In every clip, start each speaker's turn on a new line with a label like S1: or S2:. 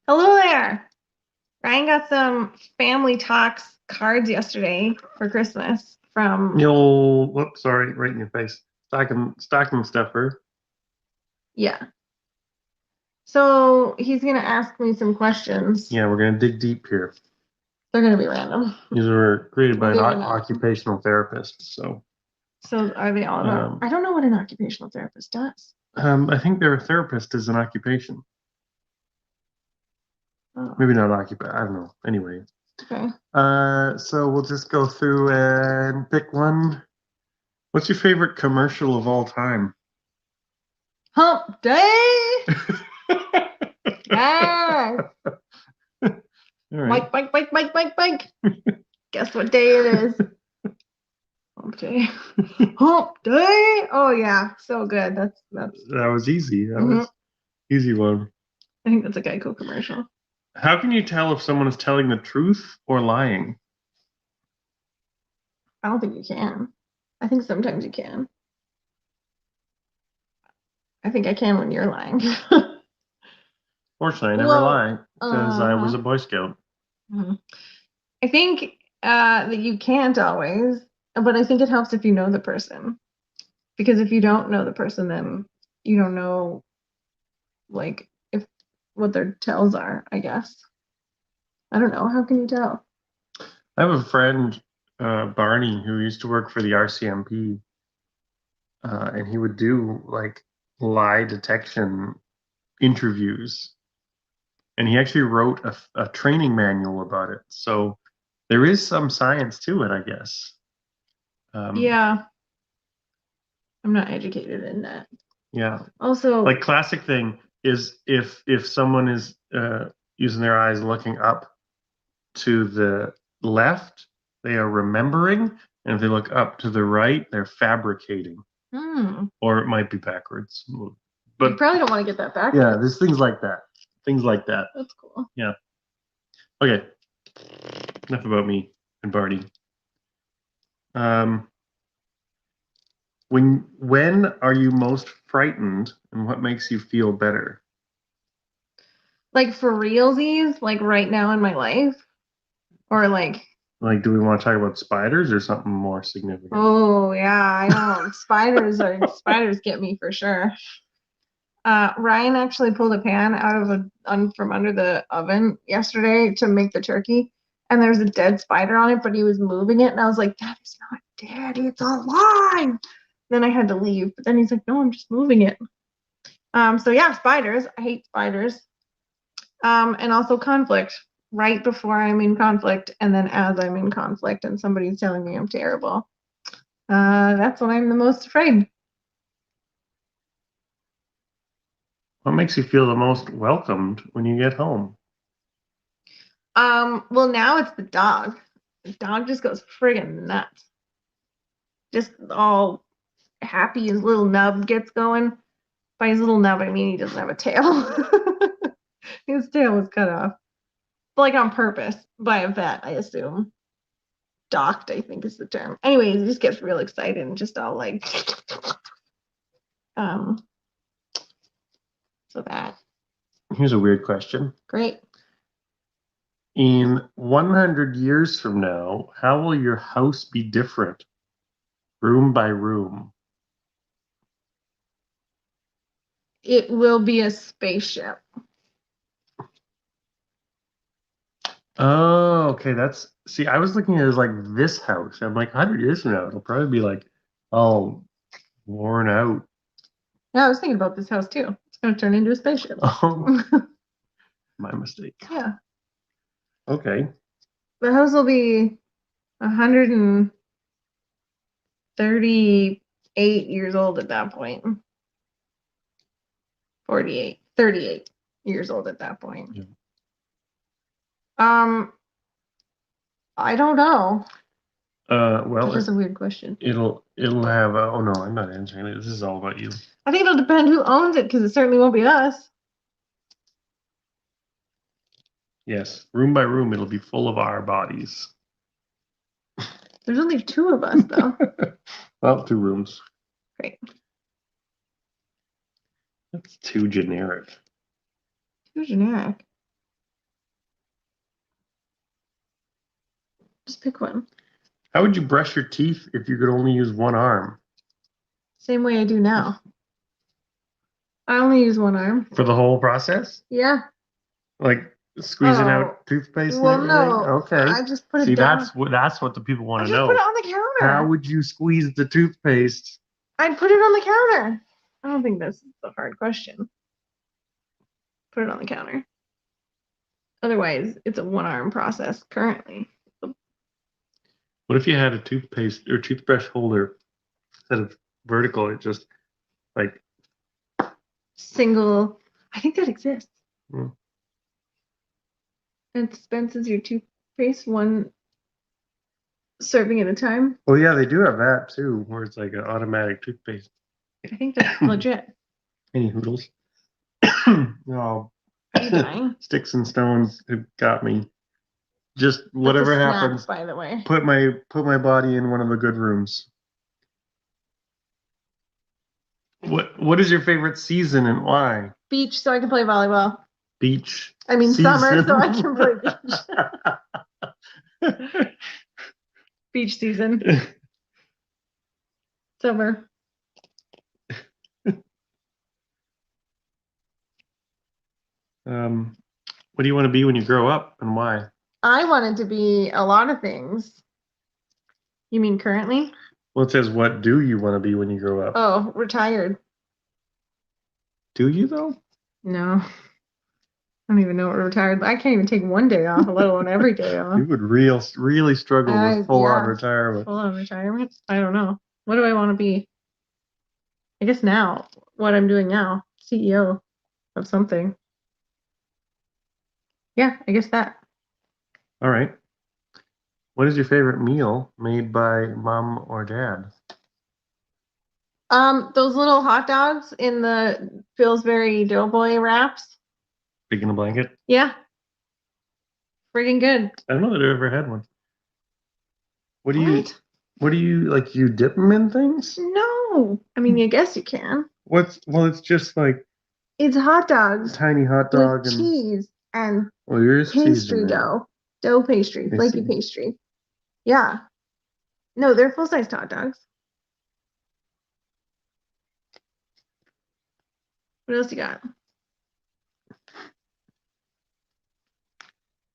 S1: Hello there. Ryan got some family talks cards yesterday for Christmas from,
S2: Whoops, sorry, right in your face. Stocking stuffer.
S1: yeah. So he's going to ask me some questions.
S2: Yeah, we're gonna dig deep here.
S1: They're going to be random.
S2: These were created by
S1: Well,
S2: an
S1: they are not.
S2: occupational therapist.
S1: So are they all about?
S2: Um,
S1: I don't know what an occupational therapist does.
S2: I think their therapist is an occupation.
S1: Oh,
S2: Maybe not occupation. I don't know. Anyway,
S1: okay.
S2: so we'll just go through and pick one. What's your favorite commercial of all time?
S1: Hump day. Yes.
S2: All right.
S1: Mike, Mike, Mike, Mike, Mike, Mike. Guess what day it is? Hump day. Hump day. Oh yeah, so good. That's.
S2: That was easy. That
S1: Mhm.
S2: was easy one.
S1: I think that's a Geico commercial.
S2: How can you tell if someone is telling the truth or lying?
S1: I don't think you can. I think sometimes you can. I think I can when you're lying.
S2: Fortunately, I never
S1: Well,
S2: lie because I was a Boy Scout.
S1: mhm. I think that you can't always, but I think it helps if you know the person. Because if you don't know the person, then you don't know like if what their tells are, I guess. I don't know. How can you tell?
S2: I have a friend, Barney, who used to work for the RCMP, and he would do like lie detection interviews. And he actually wrote a training manual about it. So there is some science to it, I guess. Um,
S1: Yeah, I'm not educated in that.
S2: yeah,
S1: Also,
S2: like classic thing is if someone is using their eyes looking up to the left, they are remembering, and if they look up to the right, they're fabricating,
S1: hmm,
S2: or it might be backwards.
S1: you
S2: But
S1: probably don't want to get that
S2: yeah,
S1: backwards.
S2: there's things like that. Things like that.
S1: That's cool.
S2: Yeah. Okay. Enough about me and Barney. Um, when are you most frightened, and what makes you feel better?
S1: Like for realsies, like right now in my life, or like,
S2: Like, do we want to talk about spiders or something more significant?
S1: oh yeah, I know. Spiders get me for sure. Ryan actually pulled a pan out of from under the oven yesterday to make the turkey, and there's a dead spider on it, but he was moving it, and I was like, "That is not dead, it's alive." Then I had to leave, but then he's like, "No, I'm just moving it." So yeah, spiders. I hate spiders. And also conflict. Right before I'm in conflict, and then as I'm in conflict, and somebody's telling me I'm terrible. That's when I'm the most afraid.
S2: What makes you feel the most welcomed when you get home?
S1: Well, now it's the dog. The dog just goes friggin' nuts. Just all happy his little nub gets going. By his little nub, I mean he doesn't have a tail. His tail was cut off. Like on purpose by a vet, I assume. Docked, I think is the term. Anyways, he just gets real excited and just all like um so that
S2: Here's a weird question.
S1: great.
S2: In 100 years from now, how will your house be different, room by room?
S1: It will be a spaceship.
S2: Oh, okay. See, I was looking at it as like this house. I'm like, 100 years from now, it'll probably be like all worn out.
S1: Yeah, I was thinking about this house too. It's gonna turn into a spaceship.
S2: Oh, my mistake.
S1: Yeah.
S2: Okay.
S1: The house will be 138 years old at that point. 48, 38 years old at that point.
S2: Yeah.
S1: Um, I don't know.
S2: Well,
S1: That is a weird question.
S2: it'll have. Oh no, I'm not answering it. This is all about you.
S1: I think it'll depend who owns it because it certainly won't be us.
S2: Yes, room by room, it'll be full of our bodies.
S1: There's only two of us though.
S2: Well, two rooms.
S1: Great.
S2: That's too generic.
S1: Too generic. pick one.
S2: How would you brush your teeth if you could only use one arm?
S1: Same way I do now. I only use one arm.
S2: For the whole process?
S1: Yeah.
S2: Like squeezing out toothpaste and everything?
S1: No.
S2: Okay.
S1: I just put it
S2: See,
S1: down.
S2: that's what the people want
S1: I
S2: to
S1: just
S2: know.
S1: put it on the counter.
S2: How would you squeeze the toothpaste?
S1: I'd put it on the counter. I don't think this is a hard question. Put it on the counter. Otherwise, it's a one-arm process currently.
S2: What if you had a toothpaste or toothbrush holder instead of vertical? It just like
S1: Single. I think that exists.
S2: Hmm.
S1: It dispenses your toothpaste one serving at a time.
S2: Well, yeah, they do have that too, where it's like an automatic toothpaste.
S1: I think that's legit.
S2: Any hoodles? No.
S1: Are you dying?
S2: Sticks and stones have got me. Just
S1: That's
S2: whatever
S1: a snack,
S2: happens,
S1: by the way.
S2: put my body in one of the good rooms. What is your favorite season and why?
S1: Beach, so I can play volleyball.
S2: Beach.
S1: I mean summer,
S2: season.
S1: so I can play beach. Beach season. Summer.
S2: What do you want to be when you grow up and why?
S1: I wanted to be a lot of things. You mean currently?
S2: Well, it says, what do you want to be when you grow up?
S1: Oh, retired.
S2: Do you though?
S1: No. I don't even know what retired. I can't even take one day off, let alone every day off.
S2: You would really struggle with full-on retirement.
S1: Full-on retirement? I don't know. What do I want to be? I guess now, what I'm doing now, CEO of something. Yeah, I guess that.
S2: All right. What is your favorite meal made by mom or dad?
S1: Those little hot dogs in the Pillsbury Doughboy wraps.
S2: Big in a blanket?
S1: Yeah. Friggin' good.
S2: I don't know that I've ever had one. What do you like? You dip them in things?
S1: No. I mean, I guess you can.
S2: Well, it's just like
S1: It's hot dogs.
S2: Tiny hot dog
S1: with
S2: and
S1: cheese and
S2: yours
S1: pastry dough pastry, flaky pastry. Yeah. No, they're full-sized hot dogs. What else you got?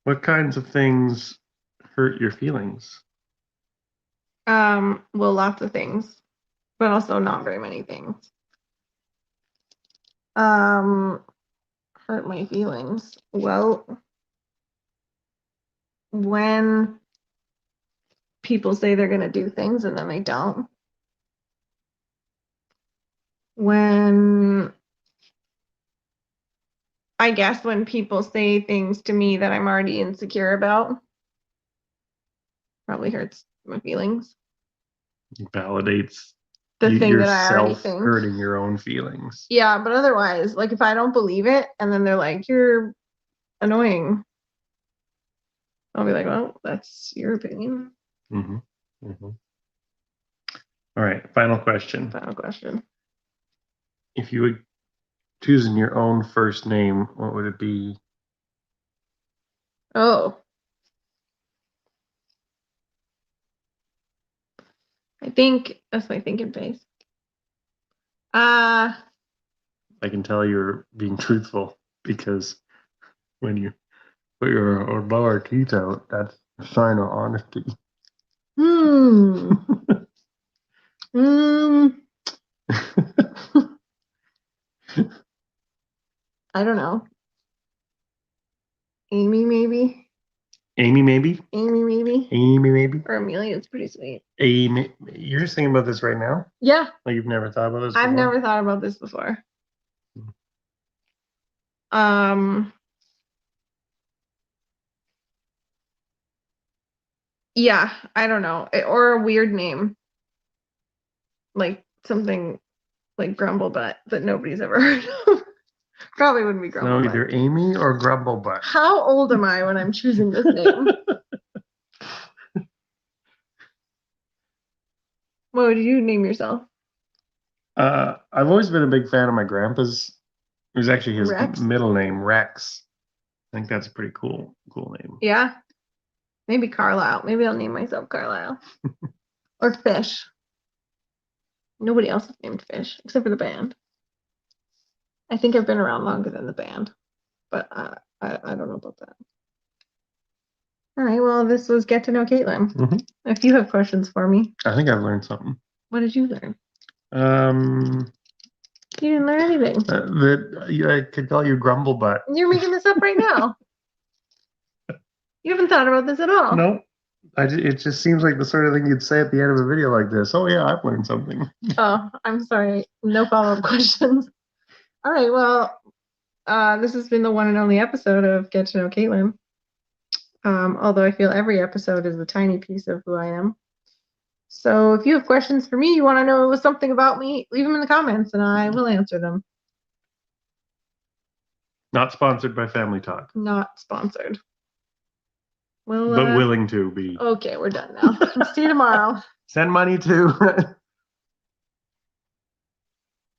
S2: What kinds of things hurt your feelings?
S1: Well, lots of things, but also not very many things. Hurt my feelings. Well, when people say they're going to do things and then they don't. I guess when people say things to me that I'm already insecure about, probably hurts my feelings.
S2: It validates
S1: the thing that I already think.
S2: Hurting your own feelings.
S1: Yeah, but otherwise, like if I don't believe it and then they're like, you're annoying, I'll be like, well, that's your opinion.
S2: Mm-hmm. Mm-hmm. All right, final question. If you would choose your own first name, what would it be?
S1: Oh. I think that's my thinking face.
S2: I can tell you're being truthful because when you put your lower teeth out, that's a sign of honesty.
S1: I don't know. Amy, maybe.
S2: Amy, maybe.
S1: Amy, maybe.
S2: Amy, maybe.
S1: Or Amelia, it's pretty sweet.
S2: Amy, you're just thinking about this right now?
S1: Yeah.
S2: Like you've never thought about this before?
S1: I've never thought about this before. Yeah, I don't know. Or a weird name. Like something like Grumblebutt that nobody's ever heard of. Probably wouldn't be Grumblebutt.
S2: No, either Amy or Grumblebutt.
S1: How old am I when I'm choosing this name? What would you name yourself?
S2: I've always been a big fan of my grandpa's. It was actually his
S1: Rex?
S2: middle name, Rex. I think that's a pretty cool name.
S1: Yeah. Maybe Carlisle. Maybe I'll name myself Carlisle. Or Fish. Nobody else is named Fish except for the band. I think I've been around longer than the band, but I don't know about that. All right, well, this was Get to Know Kaitlin.
S2: Mhm.
S1: If you have questions for me,
S2: I think I've learned something.
S1: what did you learn?
S2: Um,
S1: You didn't learn anything.
S2: that I could call you Grumble Butt.
S1: You're making this up right now. You haven't thought about this at all.
S2: No, it just seems like the sort of thing you'd say at the end of a video like this. Oh yeah, I've learned something.
S1: Oh, I'm sorry. No follow-up questions. All right, well, this has been the one and only episode of Get to Know Kaitlin. Although I feel every episode is a tiny piece of who I am. So if you have questions for me, you want to know something about me, leave them in the comments and I will answer them.
S2: Not sponsored by Family Talk,
S1: Not sponsored. Well,
S2: but willing to be.
S1: Okay, we're done now. See you tomorrow.
S2: Send money to